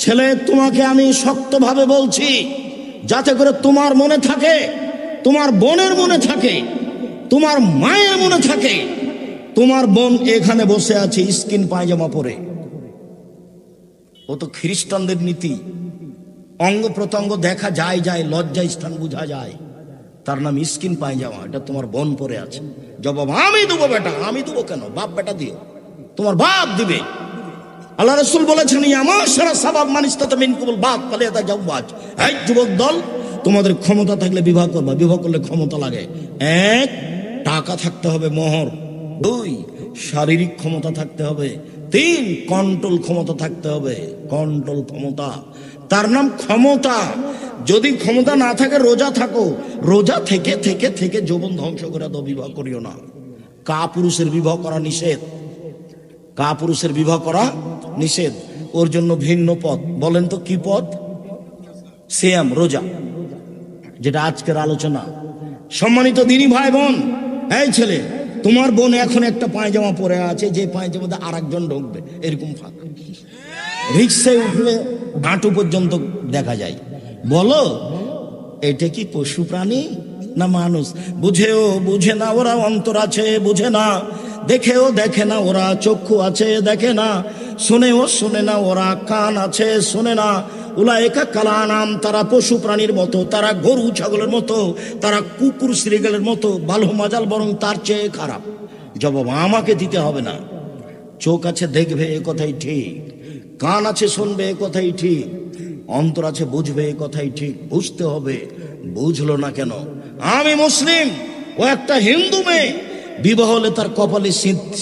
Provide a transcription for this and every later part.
ছেলে, তোমাকে আমি শক্তভাবে বলছি, যাতে করে তোমার মনে থাকে, তোমার বোনের মনে থাকে, তোমার মায়ের মনে থাকে, তোমার বোন এখানে বসে আছে স্কিন পায়জামা পরে। ও তো খ্রিস্টানদের নীতি, অঙ্গ প্রত্যঙ্গ দেখা যায় যায়, লজ্জা স্থান বোঝা যায়, তার নাম স্কিন পায়জামা। এটা তোমার বোন পরে আছে। জবাব আমি দেবো বেটা। আমি দেবো কেন? বাপ বেটা দিও, তোমার বাপ দিবে। আল্লাহ রাসূল বলেছেন, আমার সারা সাবাব মানিস্তাতা মিনকুমুল বাত ফালিয়াতা জাওয়াজ। এই যুবক দল, তোমাদের ক্ষমতা থাকলে বিবাহ করবা। বিবাহ করলে ক্ষমতা লাগে। 1, টাকা থাকতে হবে মোহর। 2, শারীরিক ক্ষমতা থাকতে হবে। 3, কন্ট্রোল ক্ষমতা থাকতে হবে। কন্ট্রোল ক্ষমতা, তার নাম ক্ষমতা। যদি ক্ষমতা না থাকে, রোজা থাকো, রোজা থেকে থেকে থেকে যৌবন ধ্বংস করে দাও, বিবাহ করিও না। কাপুরুষের বিবাহ করা নিষেধ। কাপুরুষের বিবাহ করা নিষেধ। ওর জন্য ভিন্ন পথ। বলেন তো কি পথ? সিয়াম, রোজা, যেটা আজকের আলোচনা। সম্মানিত দিনী ভাই বোন, এই ছেলে, তোমার বোন এখন একটা পায়জামা পরে আছে, যে পায়জামাতে আরেকজন ঢুকবে, এরকম ফাঁক। রিক্সায় উঠলে হাঁটু পর্যন্ত দেখা যায়। বলো, এটা কি পশু প্রাণী না মানুষ? বুঝেও বুঝে না ওরা, অন্তর আছে বুঝে না, দেখেও দেখে না ওরা, চক্ষু আছে দেখে না, শুনেও শুনে না ওরা, কান আছে শোনে না। উলায়েকা কালানাম, তারা পশু প্রাণীর মতো, তারা গরু ছাগলের মতো, তারা কুকুর শ্রীগালের মতো, বালু মাজাল বরং তার চেয়ে খারাপ। জবাব আমাকে দিতে হবে না। চোখ আছে দেখবে, এ কথাই ঠিক। কান আছে শুনবে, এ কথাই ঠিক। অন্তর আছে বুঝবে, এ কথাই ঠিক। বুঝতে হবে। বুঝলো না কেন? আমি মুসলিম, ও একটা হিন্দু মেয়ে। বিবাহ হলে তার কপালে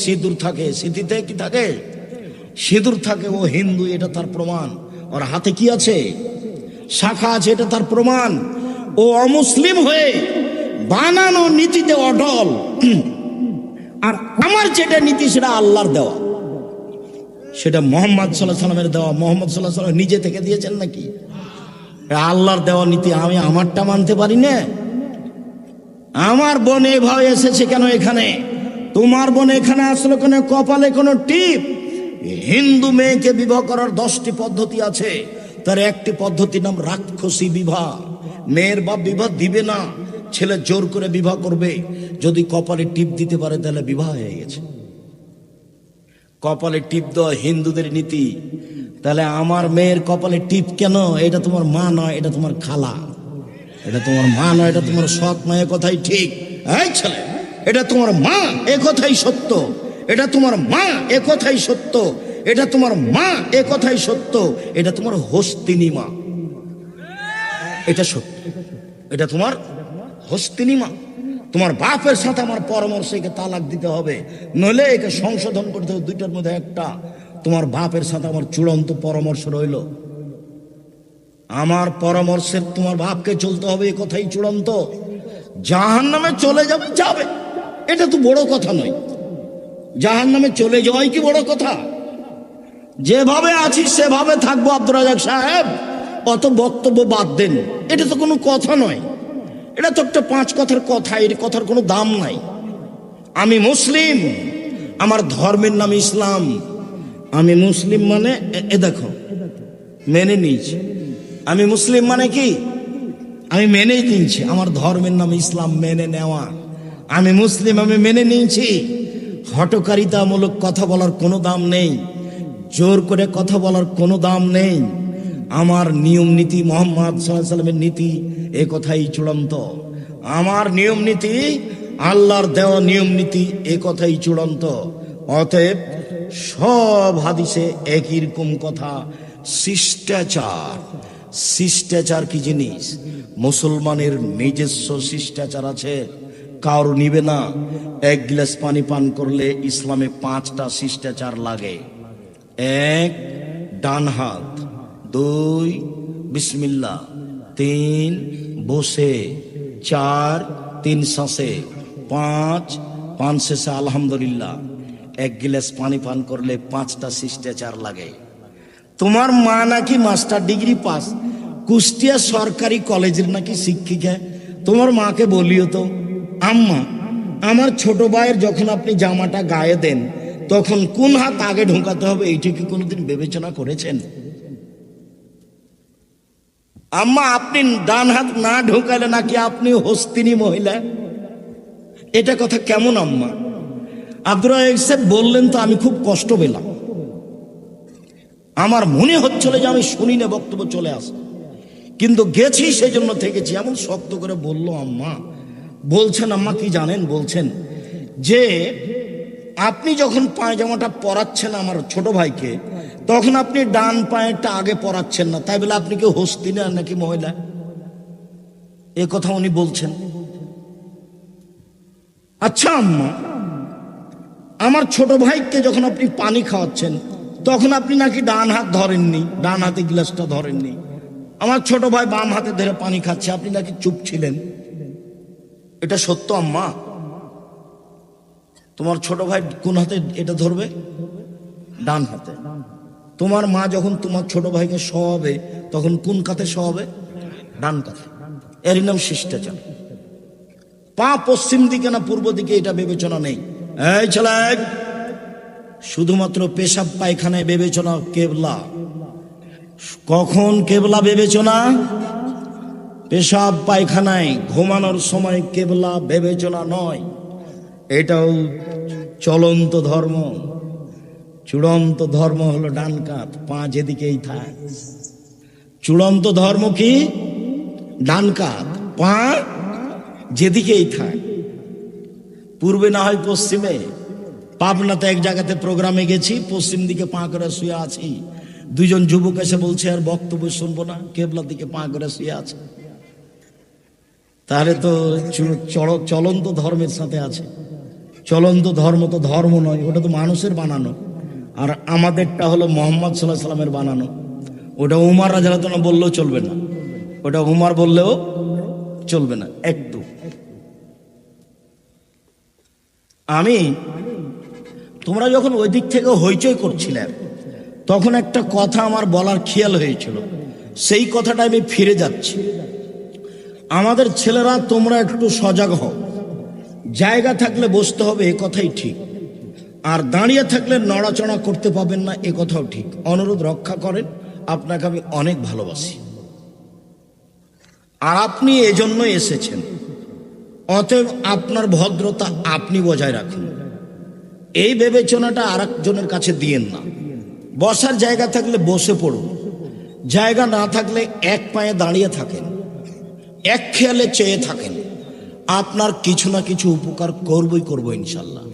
সিঁদুর থাকে। সিঁথিতে কি থাকে? সিঁদুর থাকে। ও হিন্দু, এটা তার প্রমাণ। ওর হাতে কি আছে? শাখা আছে, এটা তার প্রমাণ। ও অমুসলিম হয়ে বানানো নীতিতে অটল। আর আমার যেটা নীতি, সেটা আল্লাহর দেওয়া, সেটা মোহাম্মদ সাল্লাল্লাহু আলাইহি সাল্লামের দেওয়া। মোহাম্মদ সাল্লাল্লাহু আলাইহি সাল্লাম নিজে থেকে দিয়েছেন নাকি? আল্লাহর দেওয়া নীতি। আমি আমারটা মানতে পারি না? আমার বোন এভাবে এসেছে কেন এখানে? তোমার বোন এখানে আসলে কেন? কপালে কোনো টিপ? হিন্দু মেয়েকে বিবাহ করার 10টি পদ্ধতি আছে। তার একটি পদ্ধতির নাম রাক্ষসী বিবাহ। মেয়ের বাপ বিবাহ দিবে না, ছেলে জোর করে বিবাহ করবে। যদি কপালে টিপ দিতে পারে, তাহলে বিবাহ হয়ে গেছে। কপালে টিপ দেওয়া হিন্দুদের নীতি। তাহলে আমার মেয়ের কপালে টিপ কেন? এটা তোমার মা নয়, এটা তোমার খালা। এটা তোমার মা নয়, এটা তোমার সৎ মা। এ কথাই ঠিক। এই ছেলে, এটা তোমার মা, এ কথাই সত্য। এটা তোমার মা, এ কথাই সত্য। এটা তোমার মা, এ কথাই সত্য। এটা তোমার হস্তিনী মা, এটা সত্য। এটা তোমার হস্তিনী মা। তোমার বাপের সাথে আমার পরামর্শ, একে তালাক দিতে হবে, নইলে একে সংশোধন করতে হবে। দুইটার মধ্যে একটা। তোমার বাপের সাথে আমার চূড়ান্ত পরামর্শ রইল। আমার পরামর্শে তোমার বাপকে চলতে হবে, এ কথাই চূড়ান্ত। জাহান্নামে চলে যাবে, যাবে, এটা তো বড় কথা নয়। জাহান্নামে চলে যাওয়াই কি বড় কথা? যেভাবে আছি সেভাবে থাকবো। আব্দুর রাজাক সাহেব, অত বক্তব্য বাদ দেন। এটা তো কোনো কথা নয়। এটা তো একটা 5 কথার কথা। এর কথার কোনো দাম নাই। আমি মুসলিম, আমার ধর্মের নাম ইসলাম। আমি মুসলিম মানে এ দেখো, মেনে নিয়েছি। আমি মুসলিম মানে কি? আমি মেনে নিয়েছি আমার ধর্মের নাম ইসলাম, মেনে নেওয়া। আমি মুসলিম, আমি মেনে নিয়েছি। হটকারিতামূলক কথা বলার কোনো দাম নেই, জোর করে কথা বলার কোনো দাম নেই। আমার নিয়ম নীতি মুহাম্মদ সাল্লাল্লাহু আলাইহি সাল্লামের নীতি, এ কথাই চূড়ান্ত। আমার নিয়ম নীতি, আল্লাহর দেওয়া নিয়ম নীতি, এ কথাই চূড়ান্ত। অতএব সব হাদিসে একই রকম কথা। শিষ্টাচার। শিষ্টাচার কি জিনিস? মুসলমানের নিজস্ব শিষ্টাচার আছে, কারো নিবে না। 1 গ্লাস পানি পান করলে ইসলামে 5টা শিষ্টাচার লাগে। 1, ডান হাত। 2, বিসমিল্লাহ। 3, বসে। 4, 3 শ্বাসে। 5 শেষে আলহামদুলিল্লাহ। 1 গ্লাস পানি পান করলে 5টা শিষ্টাচার লাগে। তোমার মা নাকি মাস্টার ডিগ্রি পাস, কুষ্টিয়া সরকারি কলেজের নাকি শিক্ষিকা। তোমার মাকে বলিও তো, আম্মা, আমার ছোট ভাইয়ের যখন আপনি জামাটা গায়ে দেন, তখন কোন হাত আগে ঢোকাতে হবে, এইটা কি কোনোদিন বিবেচনা করেছেন? আম্মা আপনি ডান হাত না ঢুকালে নাকি আপনি হস্তিনী মহিলা, এটা কথা কেমন আম্মা? আব্দুর রাজ্জাক সাহেব বললেন তো আমি খুব কষ্ট পেলাম, আমার মনে হচ্ছিল যে আমি শুনি না, বক্তব্য চলে আসে, কিন্তু গেছি সেই জন্য থেকেছি। এমন শক্ত করে বলল আম্মা, বলছেন আম্মা কি জানেন, বলছেন যে আপনি যখন পায়জামাটা পরাচ্ছেন আমার ছোট ভাইকে, তখন আপনি ডান পায়েরটা আগে পরাচ্ছেন না, তাই বলে আপনি কি হস্তিনী আর নাকি মহিলা? এ কথা উনি বলছেন। আচ্ছা আম্মা, আমার ছোট ভাইকে যখন আপনি পানি খাওয়াচ্ছেন তখন আপনি নাকি ডান হাত ধরেননি, ডান হাতে গ্লাসটা ধরেননি, আমার ছোট ভাই বাম হাতে ধরে পানি খাচ্ছে, আপনি নাকি চুপ ছিলেন, এটা সত্য আম্মা? তোমার ছোট ভাই কোন হাতে এটা ধরবে? ডান হাতে। তোমার মা যখন তোমার ছোট ভাইকে শোয়াবে তখন কোন কাতে শোয়াবে? ডান কাতে। এরই নাম শিষ্টাচার। পা পশ্চিম দিকে না পূর্ব দিকে এটা বিবেচনা নেই। এই ছেলে, শুধুমাত্র পেশাব পায়খানায় বিবেচনা কেবলা। কখন কেবলা বিবেচনা? পেশাব পায়খানায় ঘুমানোর সময় কেবলা বিবেচনা নয়। এটাও চলন্ত ধর্ম। চূড়ান্ত ধর্ম হলো ডান কাত, পা যেদিকেই থাক। চূড়ান্ত ধর্ম কি? ডান কাত, পা যেদিকেই থাক। পূর্বে না হয় পশ্চিমে। পাবনাতে এক জায়গাতে প্রোগ্রামে গেছি, পশ্চিম দিকে পা করে শুয়ে আছি, দুইজন যুবক এসে বলছে আর বক্তব্য শুনবো না, কেবলার দিকে পা করে শুয়ে আছে। তাহলে তো চলন্ত ধর্মের সাথে আছে। চলন্ত ধর্ম তো ধর্ম নয়, ওটা তো মানুষের বানানো। আর আমাদেরটা হলো মোহাম্মদ সাল্লাল্লাহু আলাইহি সাল্লামের বানানো। ওটা উমার রাদিয়াল্লাহু আনহু বললেও চলবে না, ওটা উমার বললেও চলবে না। একটু আমি, তোমরা যখন ওই দিক থেকে হইচই করছিলে তখন একটা কথা আমার বলার খেয়াল হয়েছিল, সেই কথাটা আমি ফিরে যাচ্ছি। আমাদের ছেলেরা তোমরা একটু সজাগ হও। জায়গা থাকলে বসতে হবে, এ কথাই ঠিক। আর দাঁড়িয়ে থাকলে নড়াচড়া করতে পাবেন না, এ কথাও ঠিক। অনুরোধ রক্ষা করেন, আপনাকে আমি অনেক ভালোবাসি আর আপনি এজন্য এসেছেন। অতএব আপনার ভদ্রতা আপনি বজায় রাখুন। এই বিবেচনাটা আর একজনের কাছে দিয়েন না। বসার জায়গা থাকলে বসে পড়ুন, জায়গা না থাকলে এক পায়ে দাঁড়িয়ে থাকেন, এক খেয়ালে চেয়ে থাকেন। আপনার কিছু না কিছু উপকার করবই করবো ইনশাল্লাহ।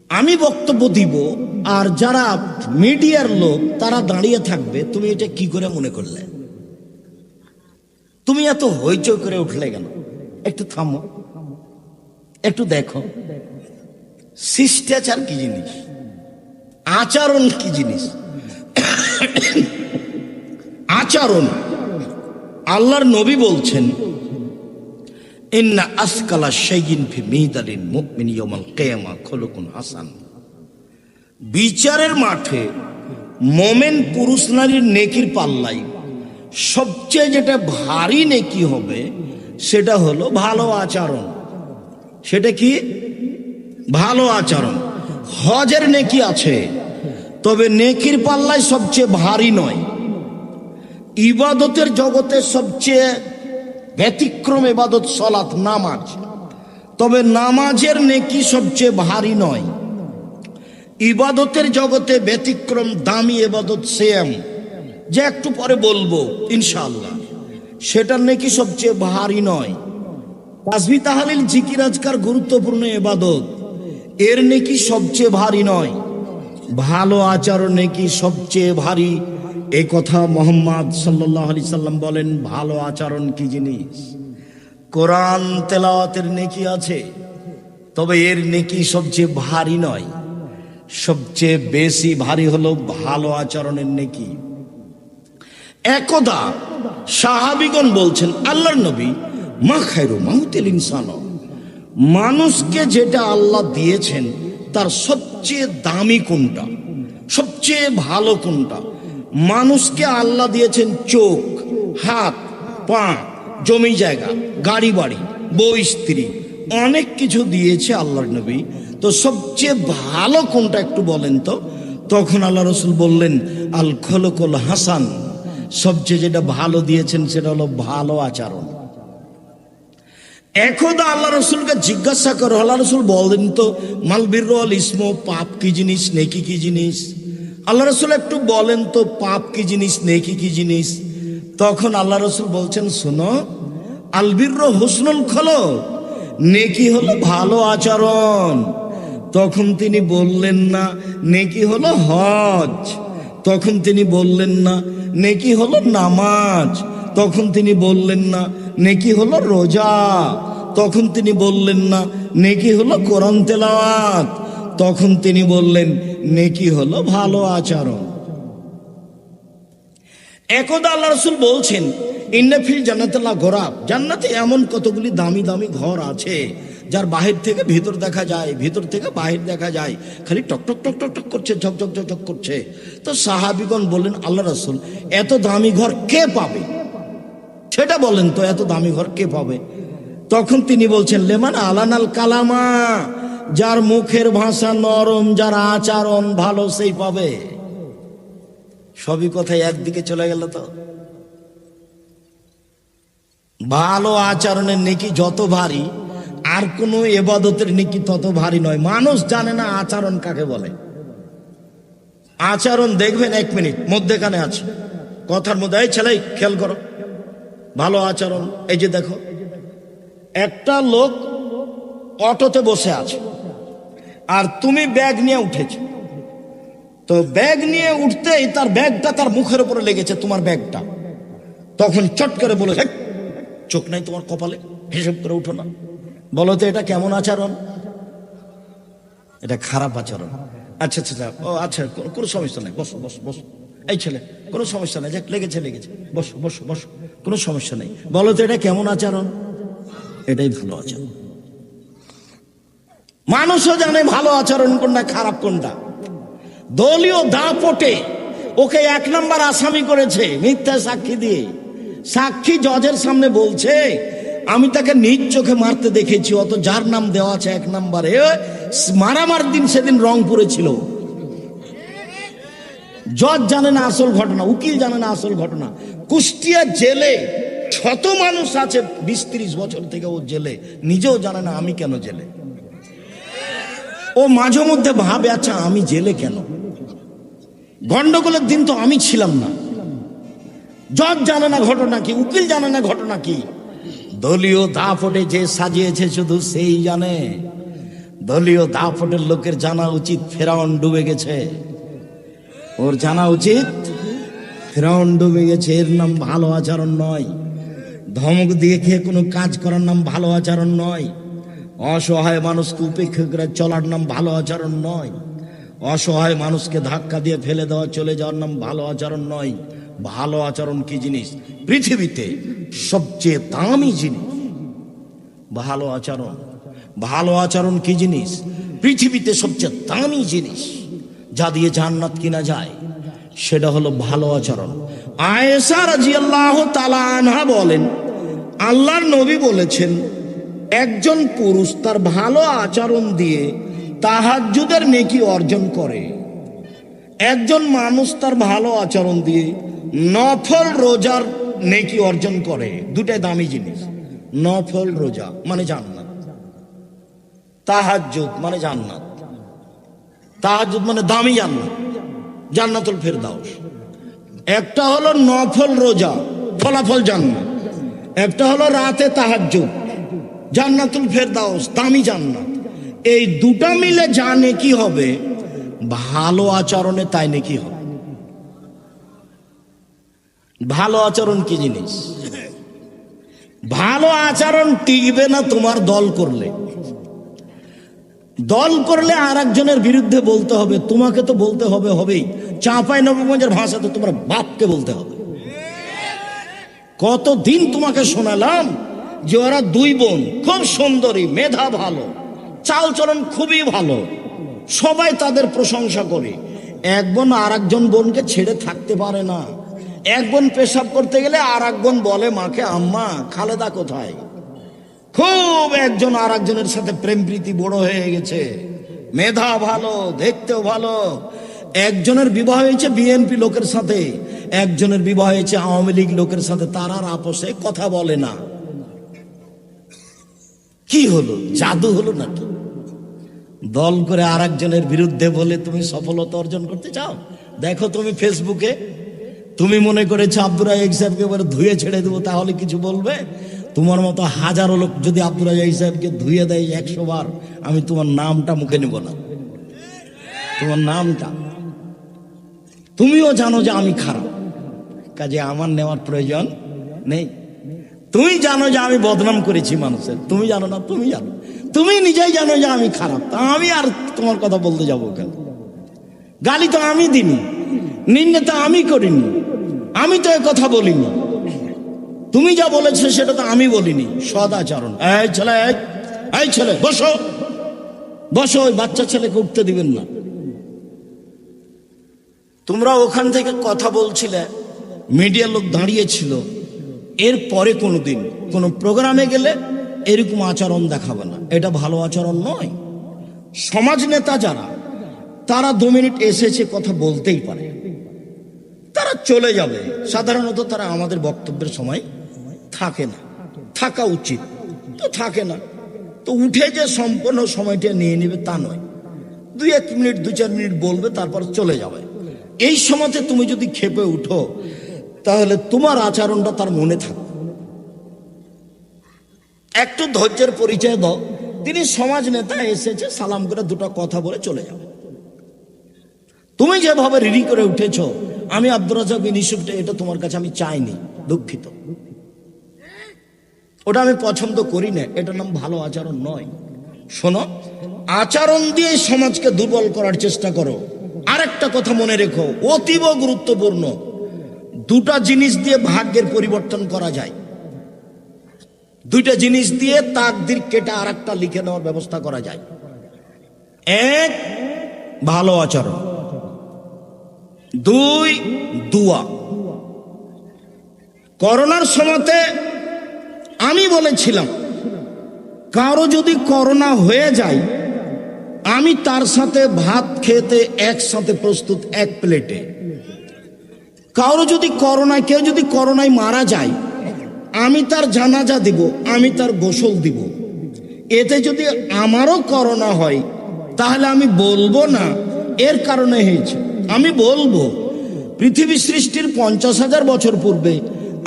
আমি বক্তব্য দিব, আর যারা মিডিয়ার লোক তারা দাঁড়িয়ে থাকবে। তুমি এটা কি করে মনে করলে? তুমি এত হইচই করে উঠলে কেন? একটু থামো, একটু দেখো শিষ্টাচার কি জিনিস, আচরণ কি জিনিস। আচরণ, আল্লাহর নবী বলছেন, ইন্না আসকালা শাইইন ফি মিদালিল মুমিনি ইয়াউমাল কিয়ামা খুলুকুন হাসান। বিচারের মাঠে মোমেন পুরুষ নারীর নেকির পাল্লাই সবচেয়ে যেটা ভারী নেকি হবে সেটা হলো ভালো আচরণ। সেটা কি? ভালো আচরণ। হজের নেকি আছে, তবে নেকির পাল্লায় সবচেয়ে ভারী নয়। ইবাদতের জগতে সবচেয়ে ব্যতিক্রম ইবাদত সালাত, নামাজ, তবে নামাজের নেকি সবচেয়ে ভারী নয়। ইবাদতের জগতে ব্যতিক্রম দামি ইবাদত সিয়াম, যে একটু পরে বলবো ইনশাআল্লাহ, সেটার নেকি সবচেয়ে ভারী নয়। তাসবিহ তাহলিল জিকির আজকার গুরুত্বপূর্ণ ইবাদত, এর নেকি সবচেয়ে ভারী নয়। ভালো আচরণ নেকি সবচেয়ে ভারী। এই কথা মুহাম্মদ সাল্লাল্লাহু আলাইহি সাল্লাম বলেন। ভালো আচরণ কি জিনিস? কোরআন তেলাওয়াতের নেকি আছে, তবে এর নেকি সবচেয়ে ভারী নয়। সবচেয়ে বেশি ভারী হলো ভালো আচরণের নেকি। একদা সাহাবীগণ বলছেন, আল্লাহর নবী, মা খায়রু মাউতিল ইনসান, মানুষকে যেটা আল্লাহ দিয়েছেন তার সবচেয়ে দামি কোনটা, সবচেয়ে ভালো কোনটা? মানুষকে আল্লাহ দিয়েছেন চোখ, হাত, পা, জমি জায়গা, গাড়ি বাড়ি, বউ স্ত্রী, অনেক কিছু দিয়েছে আল্লাহর নবী। তো সবচেয়ে ভালো কোনটা একটু বলেন তো? তখন আল্লাহ রসুল বললেন, আল খলকুল হাসান, সবচেয়ে যেটা ভালো দিয়েছেন সেটা হলো ভালো আচরণ। একদা আল্লাহ রসুলকে জিজ্ঞাসা করো, আল্লাহ রসুল বলেন তো মাল বিররু ওয়াল ইসমু, পাপ কি জিনিস, নেকি কি জিনিস? আল্লাহ রসুল একটু বলেন তো পাপ কি জিনিস, নেকি কি জিনিস? তখন আল্লাহ রসুল বলছেন, শোনো, আল বিররু হুসনুল খুলুক, নেকি হলো ভালো আচরণ। তখন তিনি বললেন না নেকি হলো হজ, তখন তিনি বললেন না নেকি হলো নামাজ, তখন তিনি বললেন না নেকি হলো রোজা, তখন তিনি বললেন না নেকি হলো কোরআন তেলাওয়াত, তখন তিনি বললেন নেকি হলো ভালো আচরণ। একদা আল্লাহ রাসূল বলছেন, ইন্না ফিল জান্নাতিল্লাহ গোরাব, জান্নাতে এমন কতগুলি দামি দামি ঘর আছে যার বাহির থেকে ভিতর দেখা যায়, ভিতর থেকে বাহির দেখা যায়, খালি টক টক টক টক টক করছে, ঝক ঝক ঝক ঝক করছে। তো সাহাবীগণ বললেন, আল্লাহ রাসূল এত দামি ঘর কে পাবে? সেটা বলেন তো, এত দামি ঘর কে পাবে? তখন তিনি বলছেন, লেমান আলানাল কালামা, যার মুখের ভাষা নরম, যার আচরণ ভালো, সেই পাবে। সবই কথাই একদিকে চলে গেল। তো ভালো আচরণের নেকি যত ভারী, আর কোন ইবাদতের নেকি তত ভারী নয়। মানুষ জানে না আচরণ কাকে বলে। আচরণ দেখবেন, 1 মিনিট মধ্যেখানে আছে কথার মধ্যে, এই ছেলে খেয়াল করো, ভালো আচরণ। এই যে দেখো, একটা লোক অটোতে বসে আছে আর তুমি ব্যাগ নিয়ে উঠেছো, তো ব্যাগ নিয়ে উঠতেই তার ব্যাগটা তার মুখের উপরে লেগেছে, তোমার ব্যাগটা। তখন চট করে বলে, চোখ নাই তোমার কপালে, হিসেব করে উঠো না। বলো তো এটা কেমন আচরণ? এটা খারাপ আচরণ। আচ্ছা আচ্ছা, ও আচ্ছা, কোনো সমস্যা নাই, বসো বসো বসো। এই ছেলে, কোনো সমস্যা নাই, যাক লেগেছে লেগেছে, বসো বসো বসো, কোনো সমস্যা নেই। বলো তো এটা কেমন আচরণ? এটাই ভালো আচরণ। মানুষও জানে ভালো আচরণ কোনটা, খারাপ কোনটা। দলীয় দাপটে ওকে 1 নম্বর আসামি করেছে মিথ্যা সাক্ষী দিয়ে। সাক্ষী জজের সামনে বলছে, আমি তাকে নিজ চোখে মারতে দেখেছি, অত যার নাম দেওয়া আছে 1 নম্বরে, মারামার দিন সেদিন রংপুরে ছিল। জজ জানে না আসল ঘটনা, উকিল জানে না আসল ঘটনা। কুষ্টিয়া জেলে শত মানুষ আছে 20-30 বছর থেকে ও জেলে, নিজেও জানে না আমি কেন জেলে। ও মাঝে মধ্যে ভাবে, আচ্ছা আমি জেলে কেন? গন্ডগোলের দিন তো আমি ছিলাম না। জজ জানে না ঘটনা কি, উকিল জানে না ঘটনা কি। দলীয় দাপটে যে সাজিয়েছে শুধু সেই জানে। দলীয় দাপটের লোকের জানা উচিত ফেরাউন ডুবে গেছে, ওর জানা উচিত ফেরাউন ডুবে গেছে। এর নাম ভালো আচরণ নয়। ধমক দিয়ে খেয়ে কোনো কাজ করার নাম ভালো আচরণ নয়। অসহায় মানুষকে উপেক্ষা করে চলার নাম ভালো আচরণ নয়। অসহায় মানুষকে ধাক্কা দিয়ে ফেলে দেওয়া, চলে যাওয়ার নাম ভালো আচরণ নয়। ভালো আচরণ কি জিনিস? পৃথিবীতে সবচেয়ে দামি জিনিস ভালো আচরণ। ভালো আচরণ কি জিনিস? পৃথিবীতে সবচেয়ে দামি জিনিস, যা দিয়ে জান্নাত কিনা যায়, সেটা হলো ভালো আচরণ। আয়েশা রাদিয়াল্লাহু তাআলা আনহা বলেন, আল্লাহর নবী বলেছেন, একজন পুরুষ তার ভালো আচরণ দিয়ে তাহাজ্জুদের নেকি অর্জন করে। একজন মানুষ তার ভালো আচরণ দিয়ে নফল রোজার নেকি অর্জন করে। দুটাই দামি জিনিস। নফল রোজা মানে জান্নাত, তাহাজ্জুদ মানে জান্নাত। তাহাজ্জুদ মানে দামি জান্নাত, জান্নাতুল ফেরদাউস। একটা হলো নফল রোজা, ফলাফল জান্নাত। একটা হলো রাতে তাহাজ্জুদ, জান্নাতুল ফেরদাউস, দামি জান্নাত। এই দুটা মিলে যা নেকি হবে, ভালো আচরণে তাই নেকি হবে। ভালো আচরণ কি জিনিস? ভালো আচরণ টিকবে না তোমার দল করলে। দল করলে আর একজনের বিরুদ্ধে বলতে হবে, তোমাকে তো বলতে হবে হবেই। চাঁপাইনবাবগঞ্জের ভাষাতে তোমার বাপকে বলতে হবে। কতদিন তোমাকে শোনালাম যে ওরা 2 বোন, খুব সুন্দরী, মেধা ভালো, চালচলন খুবই ভালো, সবাই তাদের প্রশংসা করে। এক বোন আর একজন বোনকে ছেড়ে থাকতে পারে না। এক বোন পেশাব করতে গেলে আর এক বোন বলে মাকে, আম্মা খালেদা কোথায়? খুব একজন আর একজনের সাথে প্রেম প্রীতি বড় হয়ে গেছে। মেধা ভালো, দেখতেও ভালো। একজনের বিবাহ হয়েছে বিএনপি লোকের সাথে, একজনের বিবাহ হয়েছে আওয়ামী লীগ লোকের সাথে, তার আর আপোষে কথা বলে না। কি হলো? জাদু হলো নাকি? দল করে আর একজনের বিরুদ্ধে বলে তুমি সফলতা অর্জন করতে চাও? দেখো তুমি ফেসবুকে, তুমি মনে করেছো আব্দুর রাজ্জাক সাহেবকে এবারে ধুয়ে ছেড়ে দেবো তাহলে কিছু বলবে? তোমার মতো হাজারো লোক যদি আব্দুর রাজ্জাক সাহেবকে ধুয়ে দেয় 100 বার, আমি তোমার নামটা মুখে নেব না। তোমার নামটা তুমিও জানো যে আমি খারাপ, কাজে আমার নেওয়ার প্রয়োজন নেই। তুমি জানো যে আমি বদনাম করেছি মানুষের, তুমি জানো না? তুমি জানো, তুমি নিজেই জানো যে আমি খারাপ, তা আমি আর তোমার কথা বলতে যাবো কেন? গালি তো আমি দিনি, নিন্দে তো আমি করিনি, আমি তো এ কথা বলিনি। তুমি যা বলেছো সেটা তো আমি বলিনি। সদাচরণ। এই ছেলে, এই ছেলে বসো, বসো। ওই বাচ্চা ছেলেকে উঠতে দিবেন না। তোমরা ওখান থেকে কথা বলছিলে, মিডিয়ার লোক দাঁড়িয়েছিল, এর পরে কোনোদিন কোনো প্রোগ্রামে গেলে এরকম আচরণ দেখাবে না, এটা ভালো আচরণ নয়। সমাজ নেতা যারা, তারা 2 মিনিট এসেছে কথা বলতেই পারে, তারা চলে যাবে। সাধারণত তারা আমাদের বক্তব্যের সময় থাকে না, থাকা উচিত তো থাকে না, তো উঠে যে সম্পূর্ণ সময়টা নিয়ে নেবে তা নয়। 2-1 মিনিট 2-4 মিনিট বলবে, তারপর চলে যাবে। এই সময়তে তুমি যদি খেপে উঠো তাহলে তোমার আচরণটা তার মনে থাকবে। একটু ধৈর্যের পরিচয় দাও। তিনি সমাজ নেতা, এসেছে, সালাম করে 2টা কথা বলে চলে যাবে। তুমি যেভাবে রিডি করে উঠেছো, আমি আব্দুর রাজ্জাক বিন ইউসুফটা, এটা তোমার কাছে আমি চাইনি, দুঃখিত। ওটা আমি পছন্দ করি না, এটার নাম ভালো আচরণ নয়। শোনো, আচরণ দিয়ে সমাজকে দুর্বল করার চেষ্টা করো। আরেকটা কথা মনে রেখো, অতীব গুরুত্বপূর্ণ, 2টা জিনিস দিয়ে ভাগ্যের পরিবর্তন করা যায়। 2টা জিনিস দিয়ে তাকদির কেটে আরেকটা লিখে নেওয়ার ব্যবস্থা করা যায়। 1, ভালো আচরণ। 2, দোয়া। করোনার সময়তে আমি বলেছিলাম, কারো যদি করোনা হয়ে যায়, আমি তার সাথে ভাত খেতে একসাথে প্রস্তুত, 1 প্লেটে। কারো যদি করোনায়, কেউ যদি করোনায় মারা যায়, আমি তার জানাজা দিব, আমি তার গোসল দিব। এতে যদি আমারও করোনা হয়, তাহলে আমি বলবো না এর কারণে হয়েছে, আমি বলবো পৃথিবী সৃষ্টির 50,000 বছর পূর্বে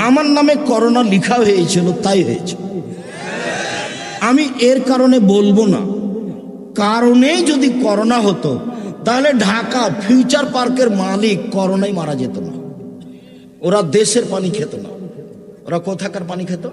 আমার নামে করোনা লিখা হয়েছিল, তাই হয়েছে। আমি এর কারণে বলবো না। কারণেই যদি করোনা হতো, তাহলে ঢাকা ফিউচার পার্কের মালিক করোনায় মারা যেত না। ওরা দেশের পানি খেত না, ওরা কোথাকার পানি খেত?